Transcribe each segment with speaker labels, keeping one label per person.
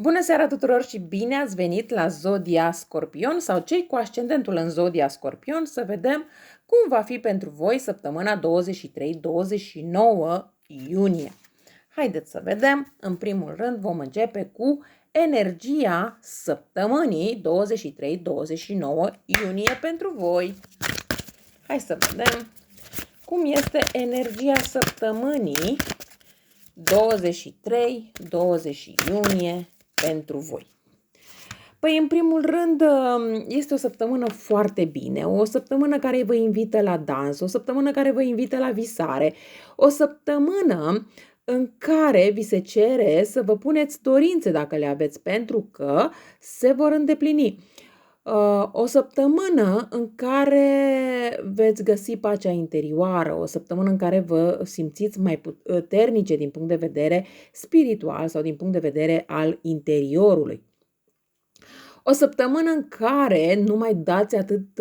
Speaker 1: Bună seara tuturor și bine ați venit la Zodia Scorpion sau cei cu ascendentul în Zodia Scorpion să vedem cum va fi pentru voi săptămâna 23-29 iunie. Haideți să vedem. În primul rând vom începe cu energia săptămânii 23-29 iunie pentru voi. Hai să vedem cum este energia săptămânii 23-20 iunie pentru voi. Păi, în primul rând, este o săptămână foarte bine, o săptămână care vă invită la dans, o săptămână care vă invită la visare, o săptămână în care vi se cere să vă puneți dorințe dacă le aveți, pentru că se vor îndeplini. O săptămână în care veți găsi pacea interioară, o săptămână în care vă simțiți mai puternice din punct de vedere spiritual sau din punct de vedere al interiorului. O săptămână în care nu mai dați atât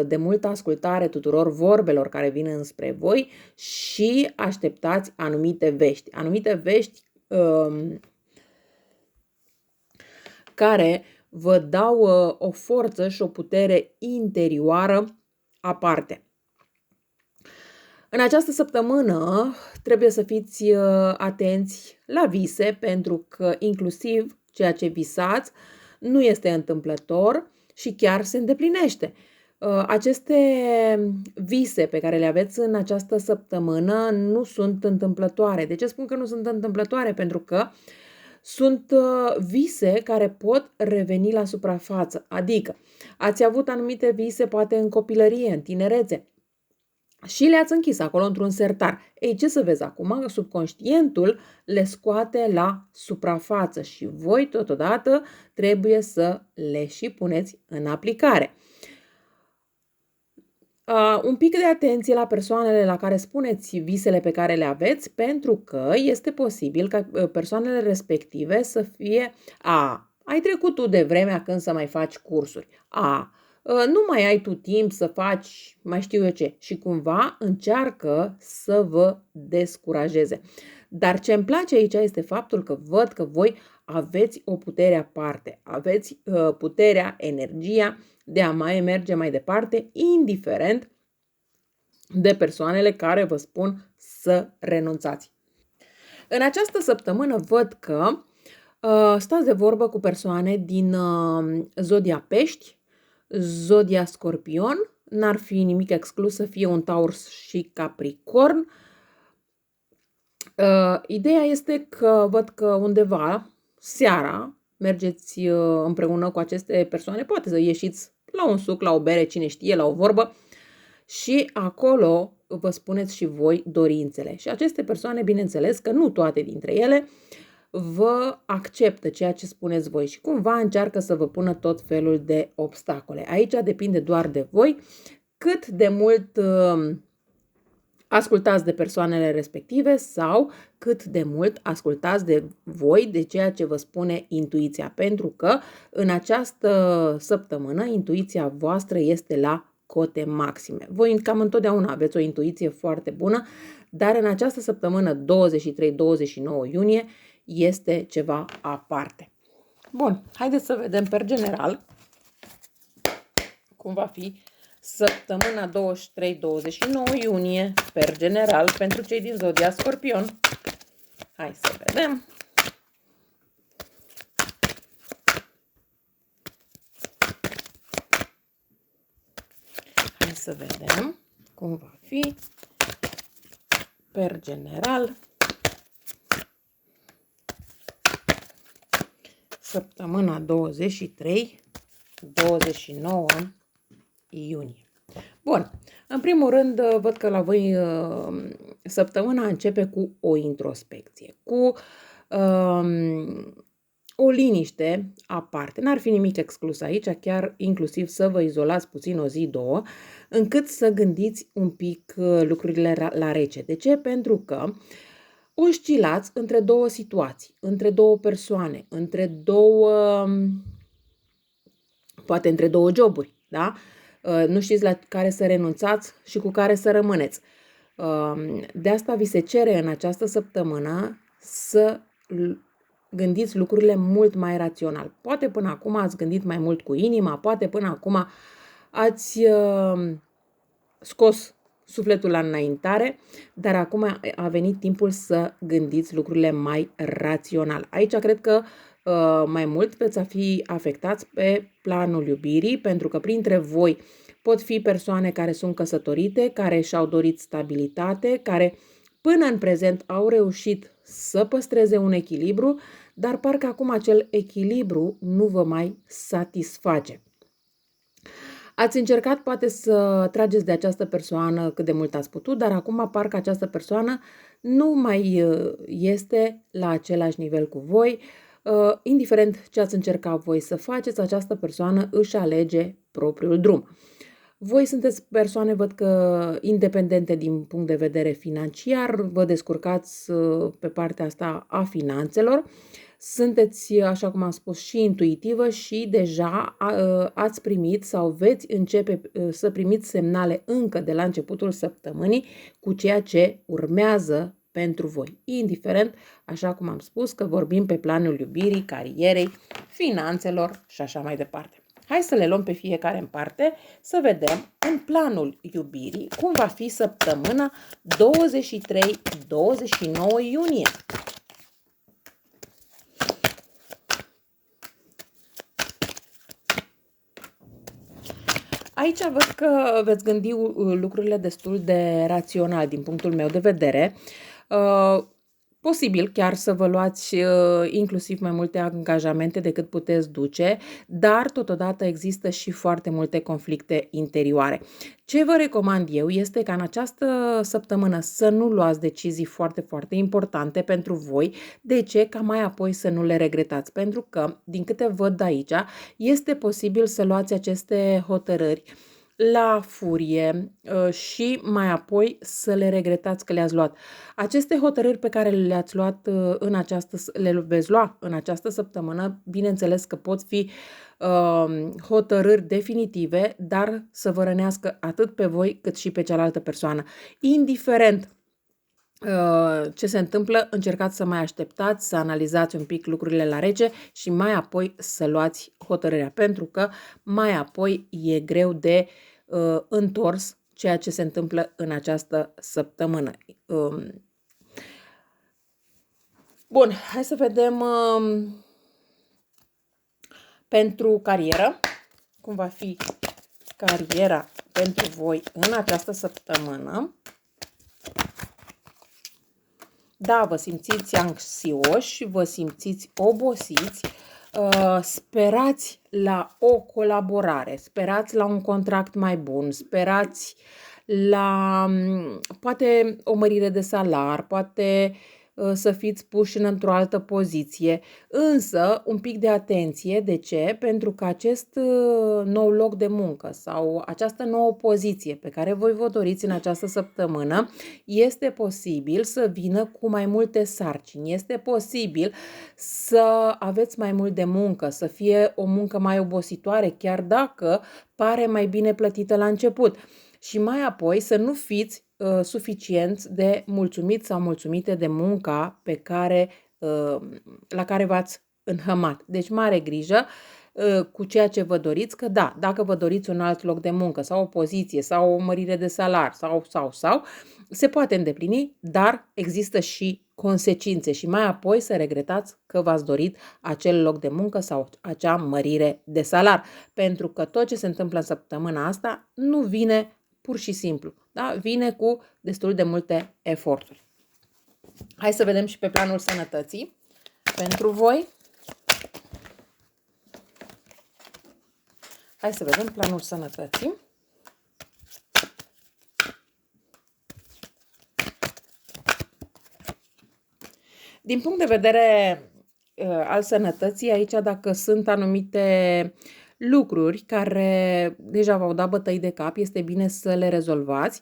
Speaker 1: de multă ascultare tuturor vorbelor care vin înspre voi și așteptați anumite vești. Anumite vești care vă dau o forță și o putere interioară aparte. În această săptămână trebuie să fiți atenți la vise, pentru că inclusiv ceea ce visați nu este întâmplător și chiar se îndeplinește. Aceste vise pe care le aveți în această săptămână nu sunt întâmplătoare. De ce spun că nu sunt întâmplătoare? Pentru că sunt vise care pot reveni la suprafață, adică ați avut anumite vise poate în copilărie, în tinerețe și le-ați închis acolo într-un sertar. Ei, ce să vezi acum? Subconștientul le scoate la suprafață și voi totodată trebuie să le și puneți în aplicare. Un pic de atenție la persoanele la care spuneți visele pe care le aveți, pentru că este posibil ca persoanele respective să fie ai trecut tu de vremea când să mai faci cursuri, nu mai ai tu timp să faci mai știu eu ce, și cumva încearcă să vă descurajeze. Dar ce îmi place aici este faptul că văd că voi aveți o putere aparte, aveți puterea, energia de a mai merge mai departe, indiferent de persoanele care vă spun să renunțați. În această săptămână văd că stați de vorbă cu persoane din Zodia Pești, Zodia Scorpion, n-ar fi nimic exclus să fie un Taur și Capricorn. Ideea este că văd că undeva seara mergeți împreună cu aceste persoane, poate să ieșiți la un suc, la o bere, cine știe, la o vorbă, și acolo vă spuneți și voi dorințele. Și aceste persoane, bineînțeles că nu toate dintre ele vă acceptă ceea ce spuneți voi și cumva încearcă să vă pună tot felul de obstacole. Aici depinde doar de voi cât de mult ascultați de persoanele respective sau cât de mult ascultați de voi, de ceea ce vă spune intuiția, pentru că în această săptămână intuiția voastră este la cote maxime. Voi cam întotdeauna aveți o intuiție foarte bună, dar în această săptămână 23-29 iunie este ceva aparte. Bun, haideți să vedem per general cum va fi săptămâna 23-29 iunie, per general, pentru cei din Zodia Scorpion. Hai să vedem. Hai să vedem cum va fi per general săptămâna 23-29 iunie. Bun, în primul rând văd că la voi săptămâna începe cu o introspecție, cu o liniște aparte. N-ar fi nimic exclus aici, chiar inclusiv să vă izolați puțin o zi, două, încât să gândiți un pic lucrurile la rece. De ce? Pentru că oscilați între două situații, între două persoane, poate între două joburi, da? Nu știți la care să renunțați și cu care să rămâneți. De asta vi se cere în această săptămână să gândiți lucrurile mult mai rațional. Poate până acum ați gândit mai mult cu inima, poate până acum ați scos sufletul la înaintare, dar acum a venit timpul să gândiți lucrurile mai rațional. Aici cred că mai mult veți fi afectați pe planul iubirii, pentru că printre voi pot fi persoane care sunt căsătorite, care și-au dorit stabilitate, care până în prezent au reușit să păstreze un echilibru, dar parcă acum acel echilibru nu vă mai satisface. Ați încercat poate să trageți de această persoană cât de mult ați putut, dar acum parcă această persoană nu mai este la același nivel cu voi. Indiferent ce ați încercat voi să faceți, această persoană își alege propriul drum. Voi sunteți persoane, văd că, independente din punct de vedere financiar, vă descurcați pe partea asta a finanțelor, sunteți, așa cum am spus, și intuitivă și deja ați primit sau veți începe să primiți semnale încă de la începutul săptămânii cu ceea ce urmează pentru voi. Indiferent, așa cum am spus, că vorbim pe planul iubirii, carierei, finanțelor și așa mai departe. Hai să le luăm pe fiecare în parte, să vedem în planul iubirii cum va fi săptămâna 23-29 iunie. Aici văd că veți gândi lucrurile destul de rațional din punctul meu de vedere. Posibil chiar să vă luați inclusiv mai multe angajamente decât puteți duce, dar totodată există și foarte multe conflicte interioare. Ce vă recomand eu este ca în această săptămână să nu luați decizii foarte, foarte importante pentru voi. De ce? Ca mai apoi să nu le regretați. Pentru că, din câte văd aici, este posibil să luați aceste hotărâri la furie și mai apoi să le regretați că le-ați luat. Aceste hotărâri pe care le-ați luat le veți lua în această săptămână, bineînțeles că pot fi hotărâri definitive, dar să vă rănească atât pe voi cât și pe cealaltă persoană. Indiferent ce se întâmplă, încercați să mai așteptați, să analizați un pic lucrurile la rece și mai apoi să luați hotărârea, pentru că mai apoi e greu de întors ceea ce se întâmplă în această săptămână. Bun, hai să vedem pentru carieră, cum va fi cariera pentru voi în această săptămână. Da, vă simțiți anxioși, vă simțiți obosiți, sperați la o colaborare, sperați la un contract mai bun, sperați la poate o mărire de salar, poate să fiți puși într-o altă poziție, însă un pic de atenție. De ce? Pentru că acest nou loc de muncă sau această nouă poziție pe care voi vă doriți în această săptămână este posibil să vină cu mai multe sarcini, este posibil să aveți mai mult de muncă, să fie o muncă mai obositoare, chiar dacă pare mai bine plătită la început. Și mai apoi să nu fiți suficient de mulțumiți sau mulțumite de munca pe care, la care v-ați înhămat. Deci mare grijă cu ceea ce vă doriți, că da, dacă vă doriți un alt loc de muncă sau o poziție sau o mărire de salar sau, se poate îndeplini, dar există și consecințe și mai apoi să regretați că v-ați dorit acel loc de muncă sau acea mărire de salar. Pentru că tot ce se întâmplă în săptămâna asta nu vine pur și simplu, da? Vine cu destul de multe eforturi. Hai să vedem și pe planul sănătății pentru voi. Hai să vedem planul sănătății. Din punct de vedere al sănătății, aici dacă sunt anumite lucruri care deja v-au dat bătăi de cap, este bine să le rezolvați,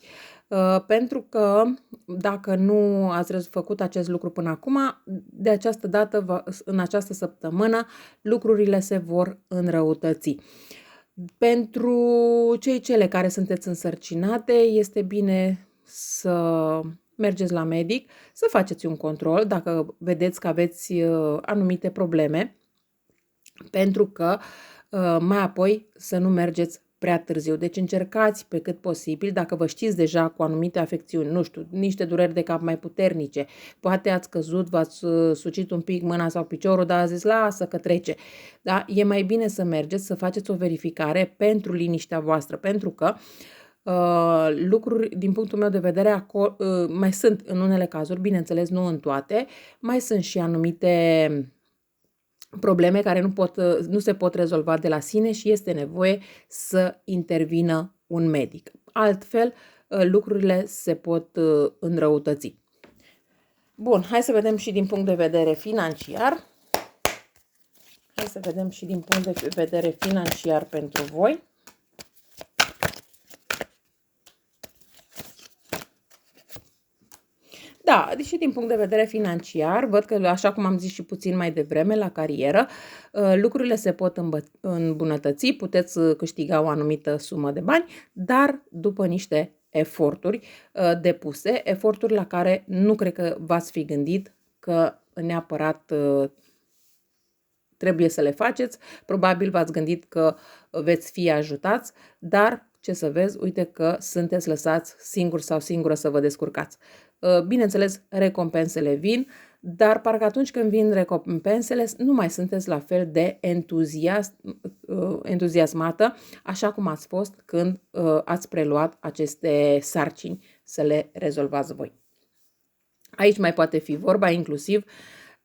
Speaker 1: pentru că dacă nu ați făcut acest lucru până acum, de această dată, în această săptămână, lucrurile se vor înrăutăți. Pentru cele care sunteți însărcinate, este bine să mergeți la medic, să faceți un control dacă vedeți că aveți anumite probleme, pentru că mai apoi să nu mergeți prea târziu. Deci încercați pe cât posibil, dacă vă știți deja cu anumite afecțiuni, nu știu, niște dureri de cap mai puternice, poate ați căzut, v-ați sucit un pic mâna sau piciorul, dar ați zis, lasă că trece. Da? E mai bine să mergeți, să faceți o verificare pentru liniștea voastră, pentru că lucruri, din punctul meu de vedere, mai sunt în unele cazuri, bineînțeles nu în toate, mai sunt și anumite probleme care nu se pot rezolva de la sine și este nevoie să intervină un medic. Altfel, lucrurile se pot înrăutăți. Bun, hai să vedem și din punct de vedere financiar. Hai să vedem și din punct de vedere financiar pentru voi. Da, deși din punct de vedere financiar, văd că, așa cum am zis și puțin mai devreme, la carieră, lucrurile se pot îmbunătăți, puteți câștiga o anumită sumă de bani, dar după niște eforturi depuse, eforturi la care nu cred că v-ați fi gândit că neapărat trebuie să le faceți. Probabil v-ați gândit că veți fi ajutați, dar ce să vezi, uite că sunteți lăsați singur sau singură să vă descurcați. Bineînțeles, recompensele vin, dar parcă atunci când vin recompensele nu mai sunteți la fel de entuziasmată, așa cum ați fost când ați preluat aceste sarcini să le rezolvați voi. Aici mai poate fi vorba inclusiv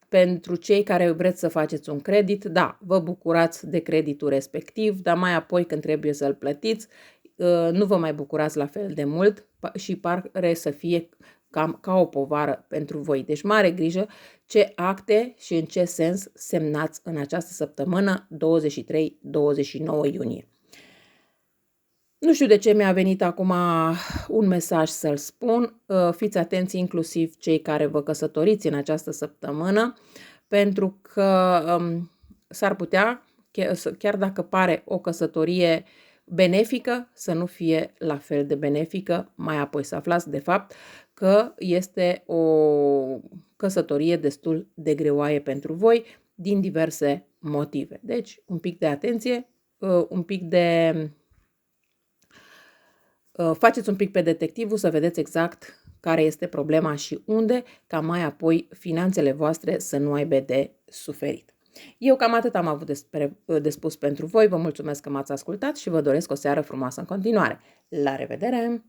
Speaker 1: pentru cei care vreți să faceți un credit, da, vă bucurați de creditul respectiv, dar mai apoi când trebuie să-l plătiți, nu vă mai bucurați la fel de mult și pare să fie cam ca o povară pentru voi. Deci mare grijă ce acte și în ce sens semnați în această săptămână 23-29 iunie. Nu știu de ce mi-a venit acum un mesaj să-l spun. Fiți atenți inclusiv cei care vă căsătoriți în această săptămână, pentru că s-ar putea, chiar dacă pare o căsătorie benefică, să nu fie la fel de benefică, mai apoi să aflați de fapt că este o căsătorie destul de greoaie pentru voi din diverse motive. Deci, un pic de atenție, faceți un pic pe detectivul să vedeți exact care este problema și unde, ca mai apoi finanțele voastre să nu aibă de suferit. Eu cam atât am avut de spus pentru voi, vă mulțumesc că m-ați ascultat și vă doresc o seară frumoasă în continuare. La revedere!